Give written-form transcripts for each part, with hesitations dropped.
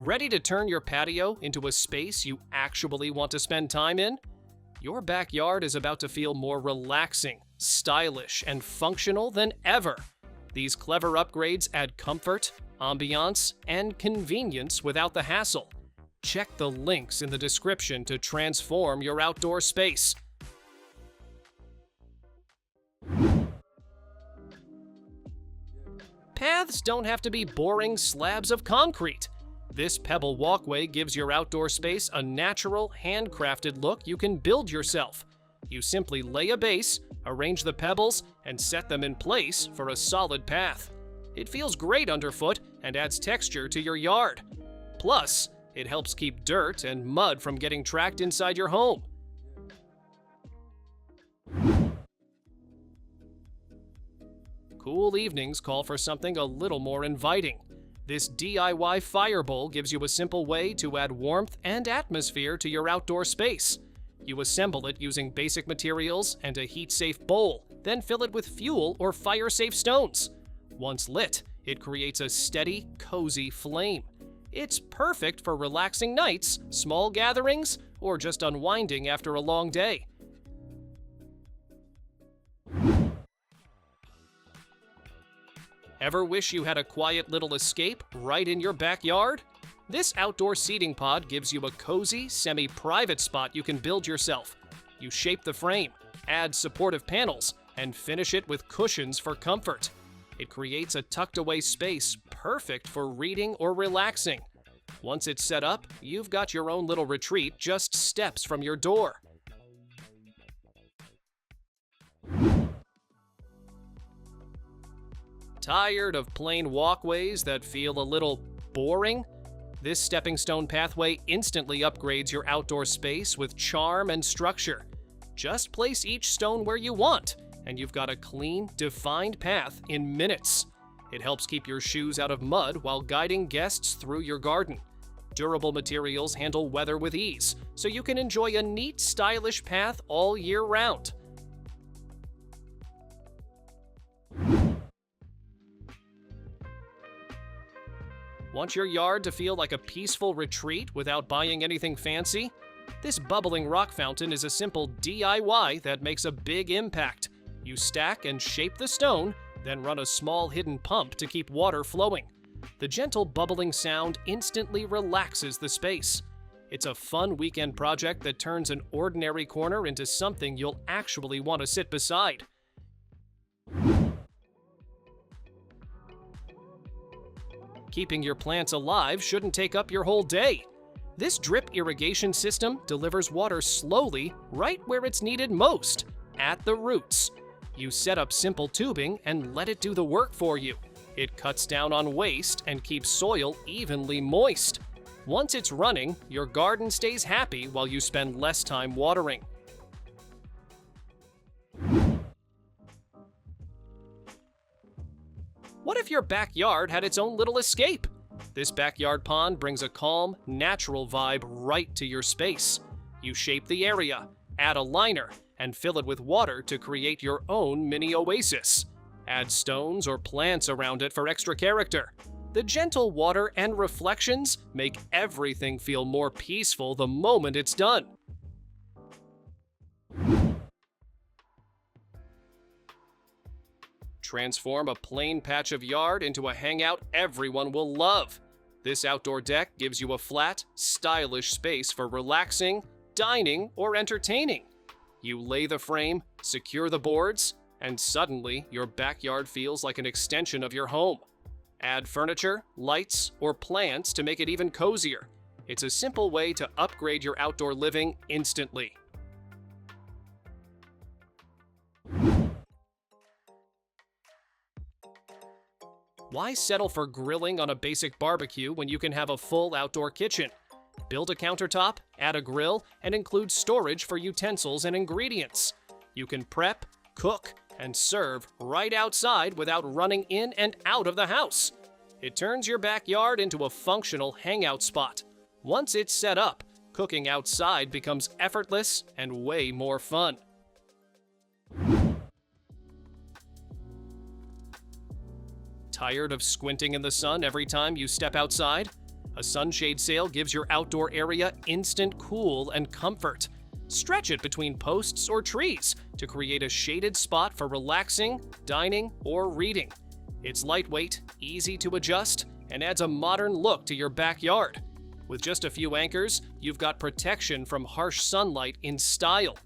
Ready to turn your patio into a space you actually want to spend time in? Your backyard is about to feel more relaxing, stylish, and functional than ever. These clever upgrades add comfort, ambiance, and convenience without the hassle. Check the links in the description to transform your outdoor space. Paths don't have to be boring slabs of concrete. This Pebble Walkway gives your outdoor space a natural, handcrafted look you can build yourself. You simply lay a base, arrange the pebbles, and set them in place for a solid path. It feels great underfoot and adds texture to your yard. Plus, it helps keep dirt and mud from getting trapped inside your home. Cool evenings call for something a little more inviting. This DIY fire bowl gives you a simple way to add warmth and atmosphere to your outdoor space. You assemble it using basic materials and a heat-safe bowl, then fill it with fuel or fire-safe stones. Once lit, it creates a steady, cozy flame. It's perfect for relaxing nights, small gatherings, or just unwinding after a long day. Ever wish you had a quiet little escape right in your backyard? This outdoor seating pod gives you a cozy, semi-private spot you can build yourself. You shape the frame, add supportive panels, and finish it with cushions for comfort. It creates a tucked-away space perfect for reading or relaxing. Once it's set up, you've got your own little retreat just steps from your door. Tired of plain walkways that feel a little boring? This stepping stone pathway instantly upgrades your outdoor space with charm and structure. Just place each stone where you want, and you've got a clean, defined path in minutes. It helps keep your shoes out of mud while guiding guests through your garden. Durable materials handle weather with ease, so you can enjoy a neat, stylish path all year round. Want your yard to feel like a peaceful retreat without buying anything fancy? This bubbling rock fountain is a simple DIY that makes a big impact. You stack and shape the stone, then run a small hidden pump to keep water flowing. The gentle bubbling sound instantly relaxes the space. It's a fun weekend project that turns an ordinary corner into something you'll actually want to sit beside. Keeping your plants alive shouldn't take up your whole day. This drip irrigation system delivers water slowly right where it's needed most, at the roots. You set up simple tubing and let it do the work for you. It cuts down on waste and keeps soil evenly moist. Once it's running, your garden stays happy while you spend less time watering. What if your backyard had its own little escape? This backyard pond brings a calm, natural vibe right to your space. You shape the area, add a liner, and fill it with water to create your own mini oasis. Add stones or plants around it for extra character. The gentle water and reflections make everything feel more peaceful the moment it's done. Transform a plain patch of yard into a hangout everyone will love. This outdoor deck gives you a flat, stylish space for relaxing, dining, or entertaining. You lay the frame, secure the boards, and suddenly your backyard feels like an extension of your home. Add furniture, lights, or plants to make it even cozier. It's a simple way to upgrade your outdoor living instantly. Why settle for grilling on a basic barbecue when you can have a full outdoor kitchen? Build a countertop, add a grill, and include storage for utensils and ingredients. You can prep, cook, and serve right outside without running in and out of the house. It turns your backyard into a functional hangout spot. Once it's set up, cooking outside becomes effortless and way more fun. Tired of squinting in the sun every time you step outside? A sunshade sail gives your outdoor area instant cool and comfort. Stretch it between posts or trees to create a shaded spot for relaxing, dining, or reading. It's lightweight, easy to adjust, and adds a modern look to your backyard. With just a few anchors, you've got protection from harsh sunlight in style.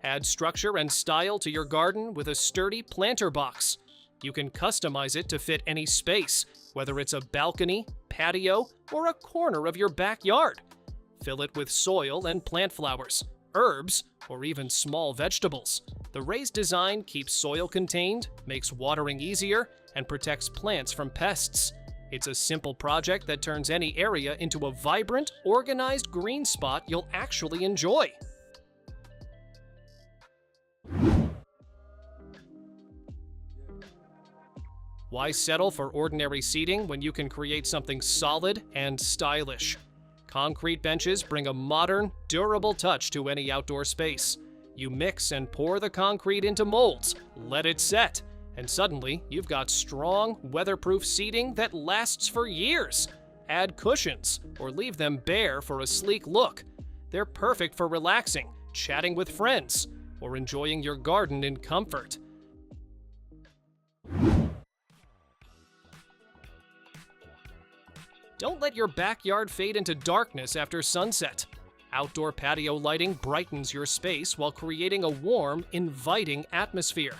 Add structure and style to your garden with a sturdy planter box. You can customize it to fit any space, whether it's a balcony, patio, or a corner of your backyard. Fill it with soil and plant flowers, herbs, or even small vegetables. The raised design keeps soil contained, makes watering easier, and protects plants from pests. It's a simple project that turns any area into a vibrant, organized green spot you'll actually enjoy. Why settle for ordinary seating when you can create something solid and stylish? Concrete benches bring a modern, durable touch to any outdoor space. You mix and pour the concrete into molds, let it set, and suddenly you've got strong, weatherproof seating that lasts for years. Add cushions or leave them bare for a sleek look. They're perfect for relaxing, chatting with friends, or enjoying your garden in comfort. Don't let your backyard fade into darkness after sunset. Outdoor patio lighting brightens your space while creating a warm, inviting atmosphere.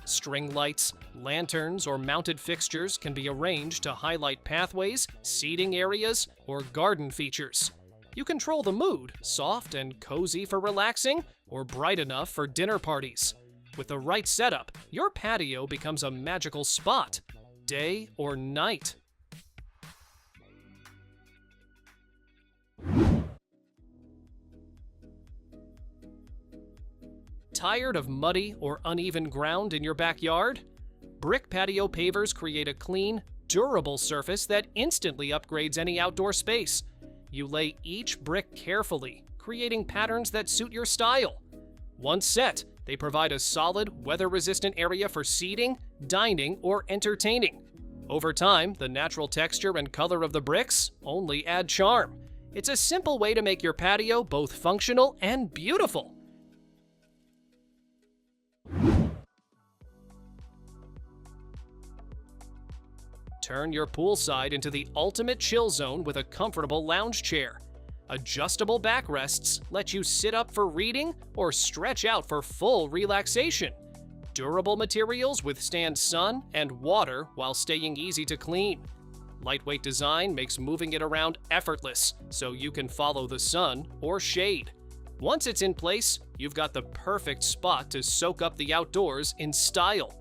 String lights, lanterns, or mounted fixtures can be arranged to highlight pathways, seating areas, or garden features. You control the mood, soft and cozy for relaxing, or bright enough for dinner parties. With the right setup, your patio becomes a magical spot, day or night. Tired of muddy or uneven ground in your backyard? Brick patio pavers create a clean, durable surface that instantly upgrades any outdoor space. You lay each brick carefully, creating patterns that suit your style. Once set, they provide a solid, weather-resistant area for seating, dining, or entertaining. Over time, the natural texture and color of the bricks only add charm. It's a simple way to make your patio both functional and beautiful. Turn your poolside into the ultimate chill zone with a comfortable lounge chair. Adjustable backrests let you sit up for reading or stretch out for full relaxation. Durable materials withstand sun and water while staying easy to clean. Lightweight design makes moving it around effortless, so you can follow the sun or shade. Once it's in place, you've got the perfect spot to soak up the outdoors in style.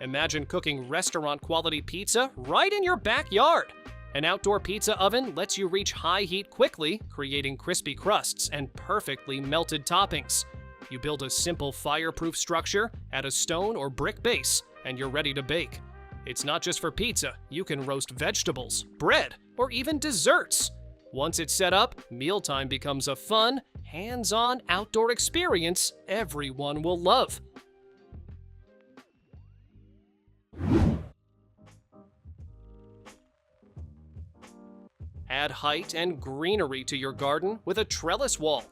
Imagine cooking restaurant-quality pizza right in your backyard. An outdoor pizza oven lets you reach high heat quickly, creating crispy crusts and perfectly melted toppings. You build a simple fireproof structure, add a stone or brick base, and you're ready to bake. It's not just for pizza. You can roast vegetables, bread, or even desserts. Once it's set up, mealtime becomes a fun, hands-on outdoor experience everyone will love. Add height and greenery to your garden with a trellis wall.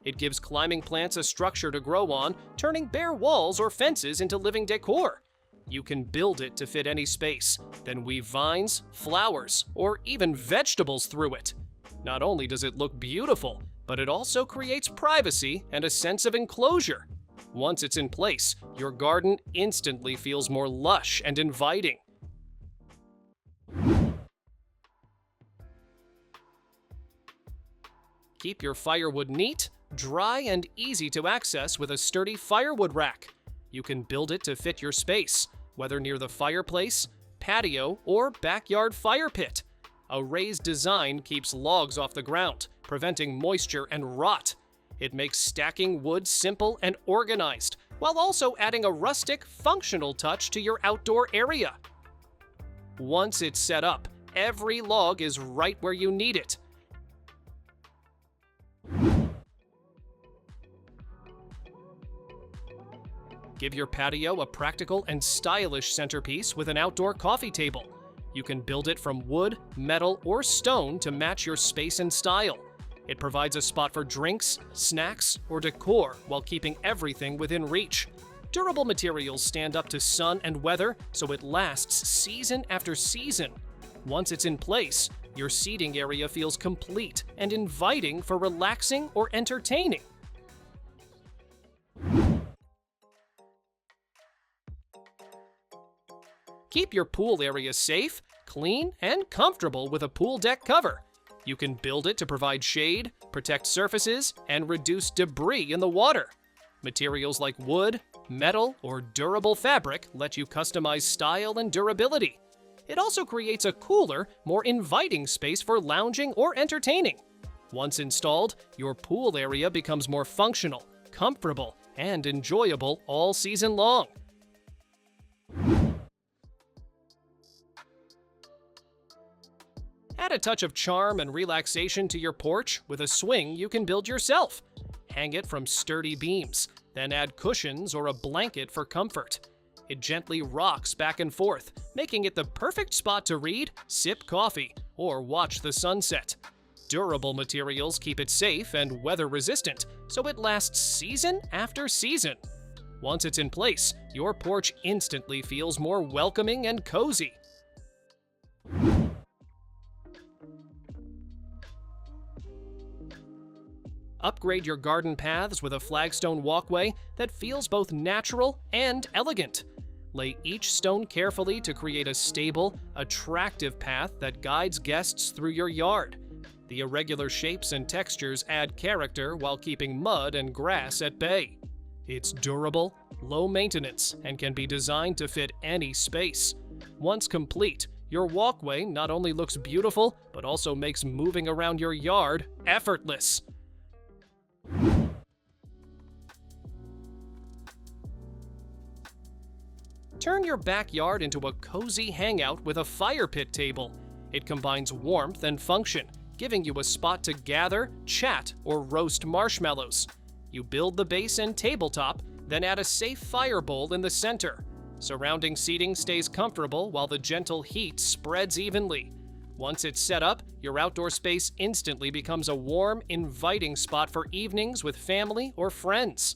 It gives climbing plants a structure to grow on, turning bare walls or fences into living decor. You can build it to fit any space, then weave vines, flowers, or even vegetables through it. Not only does it look beautiful, but it also creates privacy and a sense of enclosure. Once it's in place, your garden instantly feels more lush and inviting. Keep your firewood neat, dry, and easy to access with a sturdy firewood rack. You can build it to fit your space, whether near the fireplace, patio, or backyard fire pit. A raised design keeps logs off the ground, preventing moisture and rot. It makes stacking wood simple and organized, while also adding a rustic, functional touch to your outdoor area. Once it's set up, every log is right where you need it. Give your patio a practical and stylish centerpiece with an outdoor coffee table. You can build it from wood, metal, or stone to match your space and style. It provides a spot for drinks, snacks, or decor while keeping everything within reach. Durable materials stand up to sun and weather, so it lasts season after season. Once it's in place, your seating area feels complete and inviting for relaxing or entertaining. Keep your pool area safe, clean, and comfortable with a pool deck cover. You can build it to provide shade, protect surfaces, and reduce debris in the water. Materials like wood, metal, or durable fabric let you customize style and durability. It also creates a cooler, more inviting space for lounging or entertaining. Once installed, your pool area becomes more functional, comfortable, and enjoyable all season long. Add a touch of charm and relaxation to your porch with a swing you can build yourself. Hang it from sturdy beams, then add cushions or a blanket for comfort. It gently rocks back and forth, making it the perfect spot to read, sip coffee, or watch the sunset. Durable materials keep it safe and weather-resistant, so it lasts season after season. Once it's in place, your porch instantly feels more welcoming and cozy. Upgrade your garden paths with a flagstone walkway that feels both natural and elegant. Lay each stone carefully to create a stable, attractive path that guides guests through your yard. The irregular shapes and textures add character while keeping mud and grass at bay. It's durable, low maintenance, and can be designed to fit any space. Once complete, your walkway not only looks beautiful, but also makes moving around your yard effortless. Turn your backyard into a cozy hangout with a fire pit table. It combines warmth and function, giving you a spot to gather, chat, or roast marshmallows. You build the base and tabletop, then add a safe fire bowl in the center. Surrounding seating stays comfortable while the gentle heat spreads evenly. Once it's set up, your outdoor space instantly becomes a warm, inviting spot for evenings with family or friends.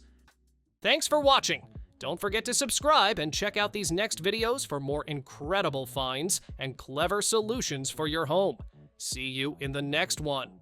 Thanks for watching! Don't forget to subscribe and check out these next videos for more incredible finds and clever solutions for your home. See you in the next one.